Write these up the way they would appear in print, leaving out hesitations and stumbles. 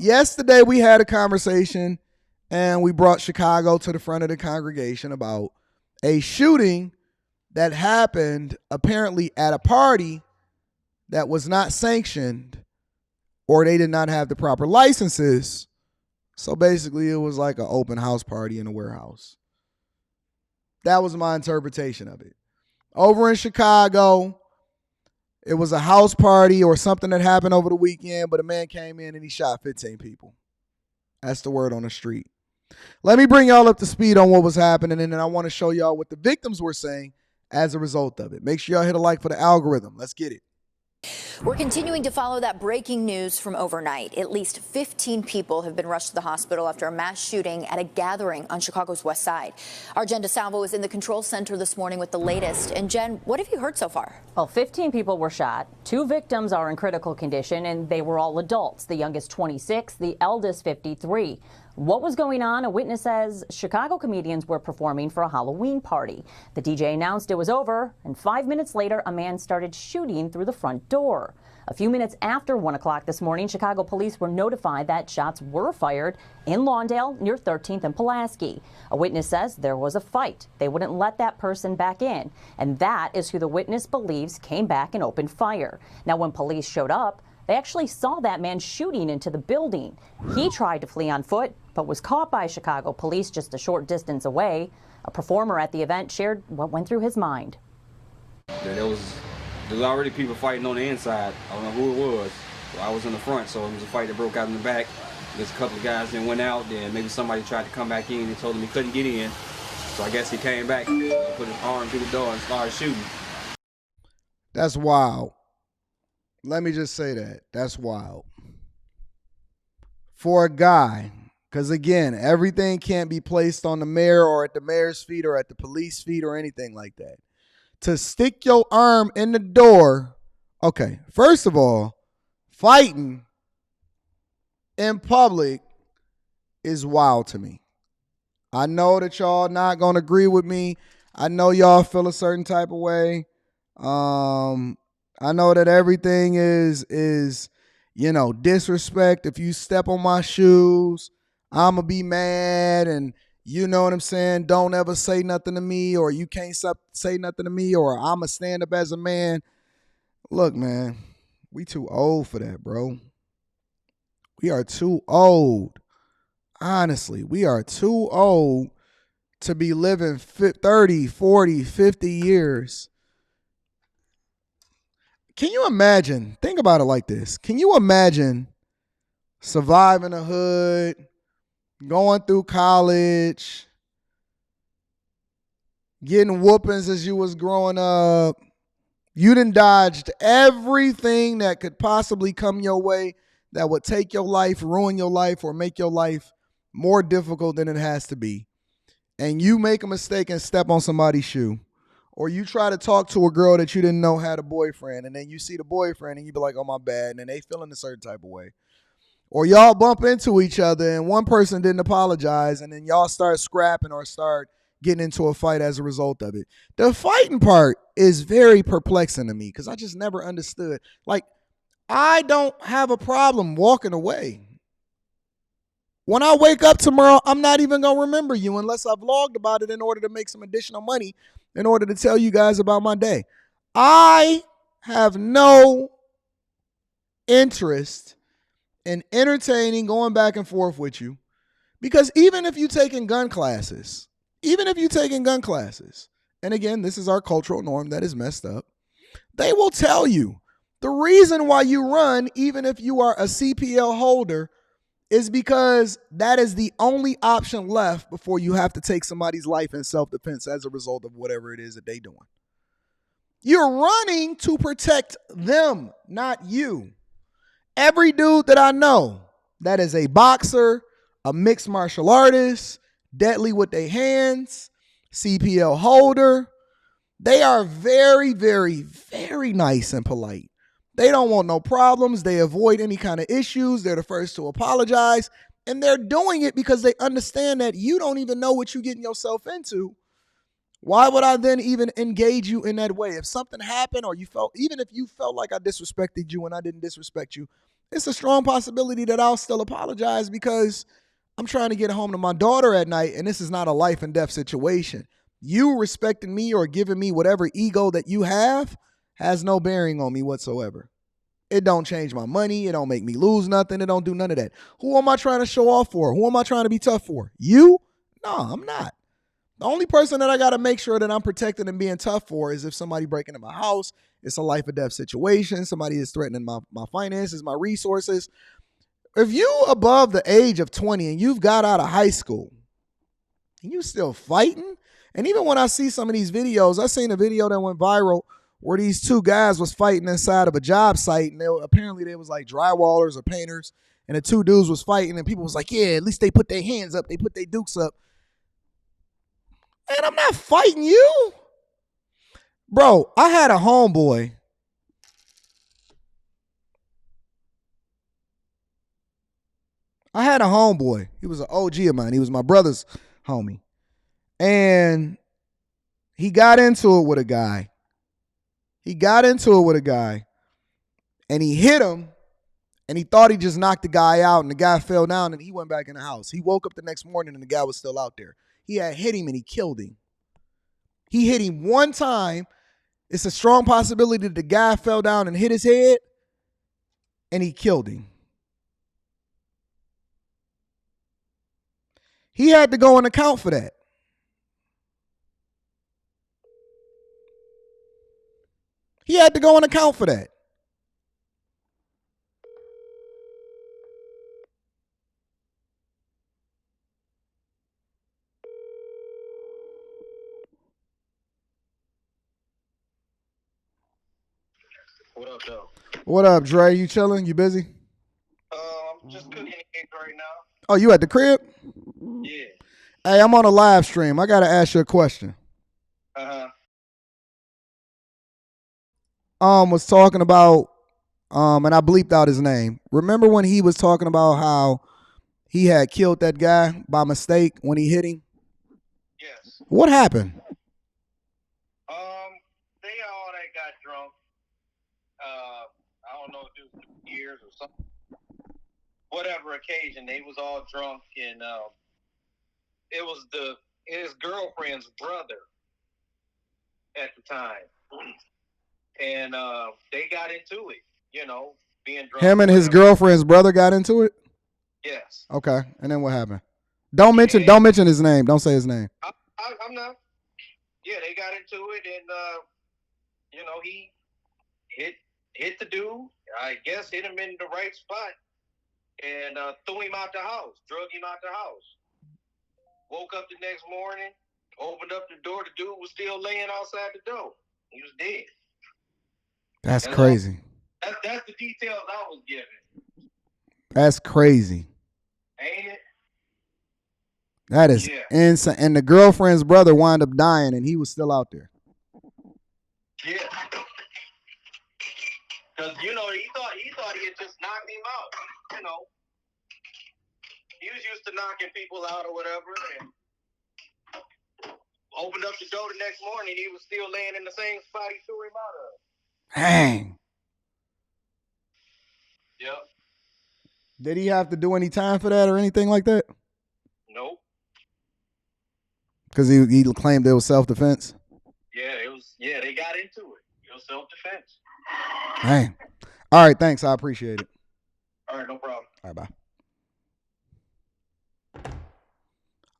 Yesterday we had a conversation and we brought Chicago to the front of the congregation about a shooting that happened apparently at a party that was not sanctioned, or they did not have the proper licenses. So basically, it was like an open house party in a warehouse. That was my interpretation of it. Over in Chicago, it was a house party or something that happened over the weekend, but a man came in and he shot 15 people. That's the word on the street. Let me bring y'all up to speed on what was happening, and then I want to show y'all what the victims were saying as a result of it. Make sure y'all hit a like for the algorithm. Let's get it. We're continuing to follow that breaking news from overnight. At least 15 people have been rushed to the hospital after a mass shooting at a gathering on Chicago's west side. Our Jen DeSalvo is in the control center this morning with the latest. And Jen, what have you heard so far? Well, 15 people were shot. 2 victims are in critical condition, and they were all adults. The youngest 26, the eldest 53. What was going on? A witness says Chicago comedians were performing for a Halloween party. The DJ announced it was over, and 5 minutes later, a man started shooting through the front door. A few minutes after 1 o'clock this morning, Chicago police were notified that shots were fired in Lawndale near 13th and Pulaski. A witness says there was a fight. They wouldn't let that person back in, and that is who the witness believes came back and opened fire. Now, when police showed up, they actually saw that man shooting into the building. He tried to flee on foot, but was caught by Chicago police just a short distance away. A performer at the event shared what went through his mind. There was already people fighting on the inside. I don't know who it was. So I was in the front, so it was a fight that broke out in the back. There's a couple of guys that went out, then maybe somebody tried to come back in and told him he couldn't get in. So I guess he came back, put his arm through the door and started shooting. That's wild. Let me just say that. That's wild. For a guy, because again, everything can't be placed on the mayor or at the mayor's feet or at the police feet or anything like that. To stick your arm in the door, okay, first of all, fighting in public is wild to me. I know that y'all not going to agree with me. I know y'all feel a certain type of way. I know that everything is disrespect. If you step on my shoes, I'ma be mad, and you know what I'm saying? Don't ever say nothing to me, or you can't say nothing to me, or I'ma stand up as a man. Look, man, we too old for that, bro. We are too old. Honestly, we are too old to be living 30, 40, 50 years. Can you imagine? Think about it like this. Can you imagine surviving the hood, going through college, getting whoopings as you was growing up? You done dodged everything that could possibly come your way that would take your life, ruin your life, or make your life more difficult than it has to be. And you make a mistake and step on somebody's shoe. Or you try to talk to a girl that you didn't know had a boyfriend, and then you see the boyfriend and you be like, oh, my bad, and then they feeling a certain type of way. Or y'all bump into each other and one person didn't apologize, and then y'all start scrapping or start getting into a fight as a result of it. The fighting part is very perplexing to me because I just never understood. Like, I don't have a problem walking away. When I wake up tomorrow, I'm not even going to remember you unless I've vlogged about it in order to make some additional money in order to tell you guys about my day. I have no interest in entertaining going back and forth with you, because even if you're taking gun classes, and again, this is our cultural norm that is messed up, they will tell you the reason why you run, even if you are a CPL holder, is because that is the only option left before you have to take somebody's life in self-defense as a result of whatever it is that they're doing. You're running to protect them, not you. Every dude that I know that is a boxer, a mixed martial artist, deadly with their hands, CPL holder, they are very, very, very nice and polite. They don't want no problems. They avoid any kind of issues. They're the first to apologize. And they're doing it because they understand that you don't even know what you're getting yourself into. Why would I then even engage you in that way? If something happened or you felt, even if you felt like I disrespected you and I didn't disrespect you, it's a strong possibility that I'll still apologize because I'm trying to get home to my daughter at night, and this is not a life and death situation. You respecting me or giving me whatever ego that you have has no bearing on me whatsoever. It don't change my money. It don't make me lose nothing. It don't do none of that. Who am I trying to show off for? Who am I trying to be tough for? You? No, I'm not. The only person that I got to make sure that I'm protecting and being tough for is if somebody breaking in my house, it's a life or death situation, somebody is threatening my finances, my resources. If you above the age of 20 and you've got out of high school and you still fighting, and even when I see some of these videos, I seen a video that went viral where these two guys was fighting inside of a job site, and apparently they was like drywallers or painters, and the two dudes was fighting, and people was like, yeah, at least they put their hands up, they put their dukes up. Man, I'm not fighting you. Bro, I had a homeboy. He was an OG of mine. He was my brother's homie. And he got into it with a guy. And he hit him. And he thought he just knocked the guy out. And the guy fell down and he went back in the house. He woke up the next morning and the guy was still out there. He had hit him and he killed him. He hit him one time. It's a strong possibility that the guy fell down and hit his head and he killed him. He had to go and account for that. What up, though? What up, Dre? You chilling? You busy? I'm just cooking eggs right now. Oh, you at the crib? Yeah. Hey, I'm on a live stream. I got to ask you a question. Was talking about, and I bleeped out his name. Remember when he was talking about how he had killed that guy by mistake when he hit him? Yes. What happened? They all that got drunk. I don't know if it was years or something. Whatever occasion, they was all drunk, and it was his girlfriend's brother at the time, and they got into it. You know, being drunk. Him and his girlfriend's brother got into it? Yes. Okay, and then what happened? Don't mention his name. Don't say his name. I'm not. Yeah, they got into it, and he hit the dude. I guess hit him in the right spot, and threw him out the house, drug him out the house. Woke up the next morning, opened up the door. The dude was still laying outside the door. He was dead. That's crazy. That's the details I was given. That's crazy. Ain't it? That is insane. And the girlfriend's brother wound up dying, and he was still out there. Yeah. Because, he thought he had just knocked him out. He was used to knocking people out or whatever, and opened up the door the next morning. He was still laying in the same spot he threw him out of. Dang. Yep. Did he have to do any time for that or anything like that? Nope. Because he claimed it was self-defense? Yeah, they got into it. It was self-defense. Dang. All right, thanks. I appreciate it. All right, no problem. All right, bye.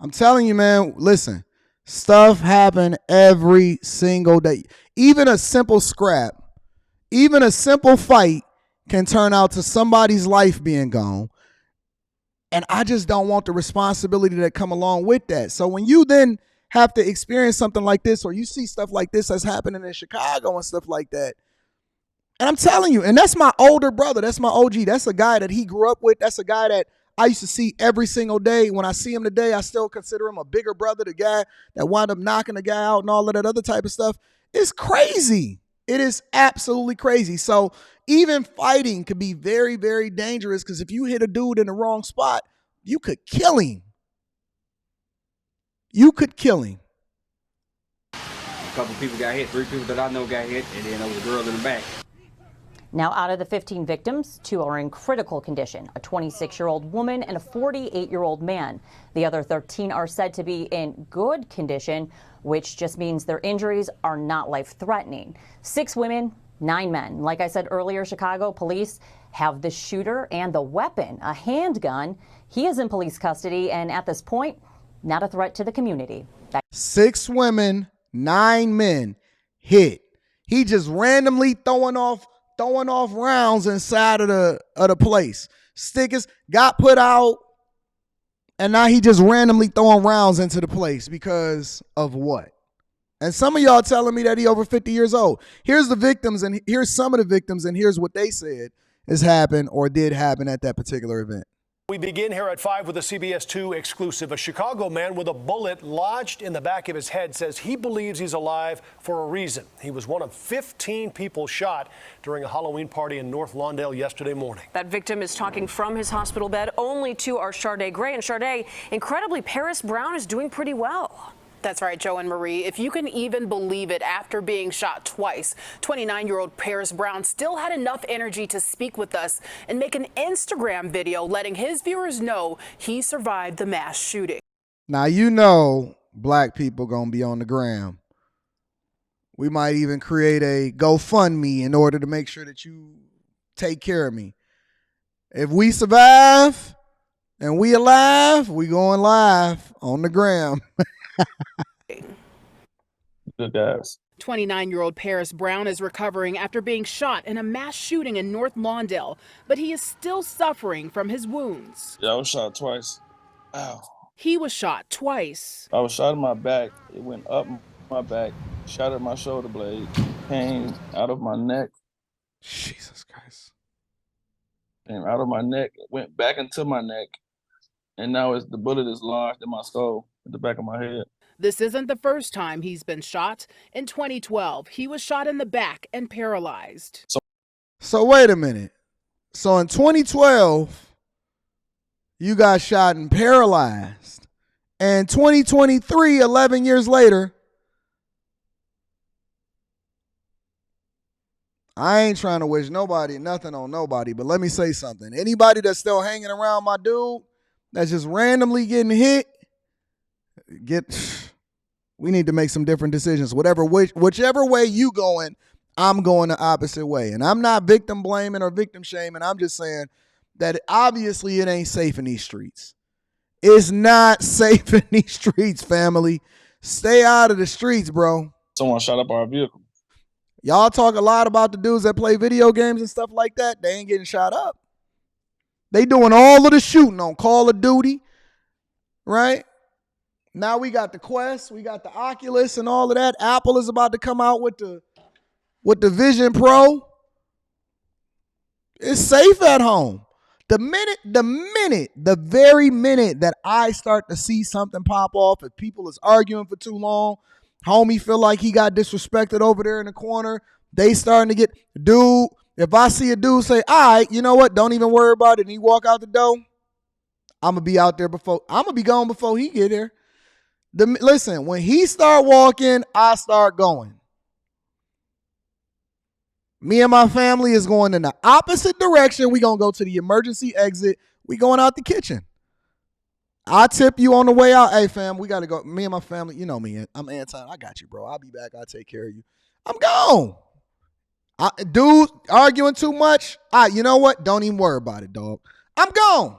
I'm telling you, man, listen, stuff happen every single day. Even a simple scrap, even a simple fight can turn out to somebody's life being gone. And I just don't want the responsibility that come along with that. So when you then have to experience something like this, or you see stuff like this that's happening in Chicago and stuff like that, and I'm telling you, and that's my older brother, that's my OG, that's a guy that he grew up with, that's a guy that I used to see every single day. When I see him today, I still consider him a bigger brother, the guy that wound up knocking the guy out and all of that other type of stuff. It's crazy. It is absolutely crazy. So even fighting could be very, very dangerous, because if you hit a dude in the wrong spot, you could kill him. A couple people got hit, 3 people that I know got hit, and then there was a girl in the back. Now, out of the 15 victims, 2 are in critical condition, a 26-year-old woman and a 48-year-old man. The other 13 are said to be in good condition, which just means their injuries are not life-threatening. 6 women, 9 men. Like I said earlier, Chicago police have the shooter and the weapon, a handgun. He is in police custody and at this point, not a threat to the community. 6 women, 9 men hit. He just randomly throwing off rounds inside of the place. Stickers got put out, and now he just randomly throwing rounds into the place because of what? And some of y'all telling me that he over 50 years old. Here's the victims, and here's some of the victims, and here's what they said has happened or did happen at that particular event. We begin here at 5 with a CBS 2 exclusive. A Chicago man with a bullet lodged in the back of his head says he believes he's alive for a reason. He was one of 15 people shot during a Halloween party in North Lawndale yesterday morning. That victim is talking from his hospital bed only to our Sharday Gray. And Sharday, incredibly, Paris Brown is doing pretty well. That's right, Joe and Marie. If you can even believe it, after being shot twice, 29-year-old Paris Brown still had enough energy to speak with us and make an Instagram video letting his viewers know he survived the mass shooting. Now, you know black people gonna be on the gram. We might even create a GoFundMe in order to make sure that you take care of me. If we survive and we alive, we going live on the gram. Good guys. 29-year-old Paris Brown is recovering after being shot in a mass shooting in North Lawndale, but he is still suffering from his wounds. Yeah, I was shot twice. Ow. He was shot twice. I was shot in my back. It went up my back, shot at my shoulder blade, came out of my neck. Jesus Christ. Came out of my neck, went back into my neck, and now the bullet is lodged in my skull at the back of my head. This isn't the first time he's been shot. In 2012, he was shot in the back and paralyzed. So wait a minute. So in 2012, you got shot and paralyzed. And 2023, 11 years later, I ain't trying to wish nobody nothing on nobody, but let me say something. Anybody that's still hanging around my dude that's just randomly getting hit, we need to make some different decisions. Whichever way you going, I'm going the opposite way. And I'm not victim blaming or victim shaming. I'm just saying that obviously it ain't safe in these streets. It's not safe in these streets, family. Stay out of the streets, bro. Someone shot up our vehicle. Y'all talk a lot about the dudes that play video games and stuff like that. They ain't getting shot up. They doing all of the shooting on Call of Duty, right? Now we got the Quest, we got the Oculus and all of that. Apple is about to come out with the Vision Pro. It's safe at home. The very minute that I start to see something pop off, if people is arguing for too long, homie feel like he got disrespected over there in the corner, they starting to get, dude, if I see a dude say, all right, you know what, don't even worry about it, and he walk out the door, I'm going to be out there I'm going to be gone before he get there. Listen, when he start walking, I start going. Me and my family is going in the opposite direction. We going to go to the emergency exit. We going out the kitchen. I'll tip you on the way out. Hey, fam, we got to go. Me and my family, you know me. I'm Anton. I got you, bro. I'll be back. I'll take care of you. I'm gone. Dude, arguing too much? You know what? Don't even worry about it, dog. I'm gone.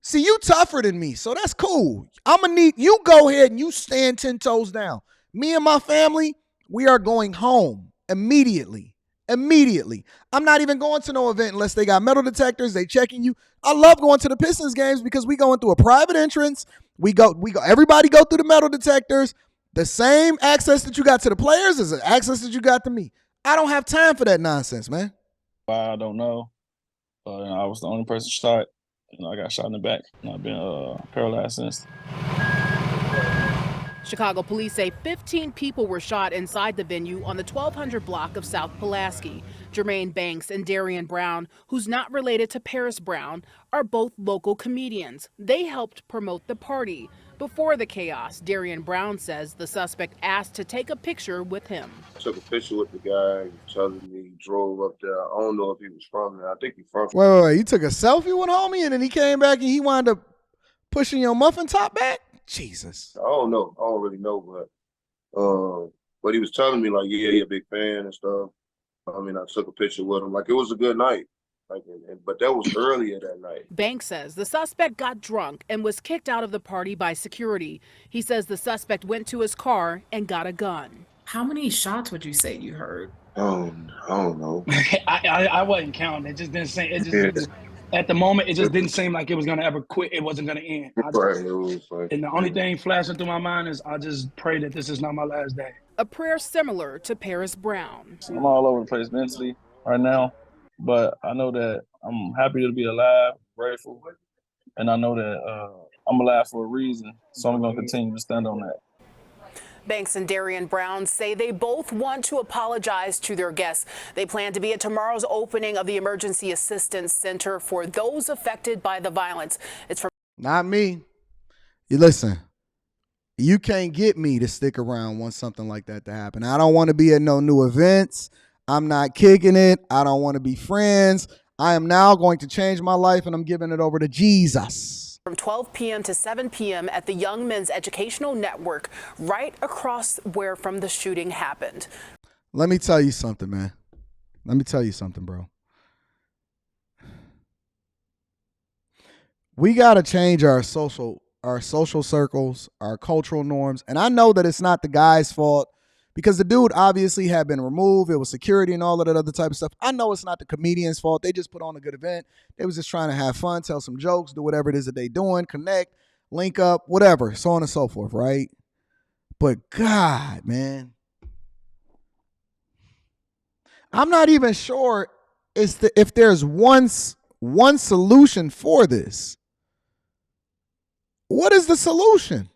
See, you tougher than me, so that's cool. I'm going to need you go ahead and you stand 10 toes down. Me and my family, we are going home immediately. Immediately. I'm not even going to no event unless they got metal detectors. They checking you. I love going to the Pistons games because we going through a private entrance. We go. Everybody go through the metal detectors. The same access that you got to the players is the access that you got to me. I don't have time for that nonsense, man. I don't know. I was the only person shot. I got shot in the back, and I've been paralyzed since. Chicago police say 15 people were shot inside the venue on the 1200 block of South Pulaski. Jermaine Banks and Darian Brown, who's not related to Paris Brown, are both local comedians. They helped promote the party. Before the chaos, Darian Brown says the suspect asked to take a picture with him. I took a picture with the guy, telling me he drove up there. I don't know if he was from there. I think he's from. Wait. You took a selfie with homie and then he came back and he wound up pushing your muffin top back? Jesus. I don't know. I don't really know, but he was telling me like, yeah, he's a big fan and stuff. I mean, I took a picture with him. Like, it was a good night. But that was earlier that night. Banks says the suspect got drunk and was kicked out of the party by security. He says the suspect went to his car and got a gun. How many shots would you say you heard? I don't know. I wasn't counting. It just didn't seem. At the moment, it just didn't seem like it was gonna ever quit. It wasn't gonna end. And the only thing flashing through my mind is I just pray that this is not my last day. A prayer similar to Paris Brown. I'm all over the place mentally right now, but I know that I'm happy to be alive, grateful, and I know that I'm alive for a reason, so I'm going to continue to stand on that. Banks and Darian Brown say they both want to apologize to their guests. They plan to be at tomorrow's opening of the Emergency Assistance Center for those affected by the violence. It's from Not me. You listen, you can't get me to stick around once something like that to happen. I don't want to be at no new events. I'm not kicking it. I don't want to be friends. I am now going to change my life and I'm giving it over to Jesus. From 12 p.m. to 7 p.m. at the Young Men's Educational Network, right across where from the shooting happened. Let me tell you something, man. Let me tell you something, bro. We got to change our social circles, our cultural norms. And I know that it's not the guy's fault because the dude obviously had been removed. It was security and all of that other type of stuff. I know it's not the comedian's fault. They just put on a good event. They was just trying to have fun, tell some jokes, do whatever it is that they doing, connect, link up, whatever, so on and so forth, right? But God, man, I'm not even sure if there's one solution for this. What is the solution?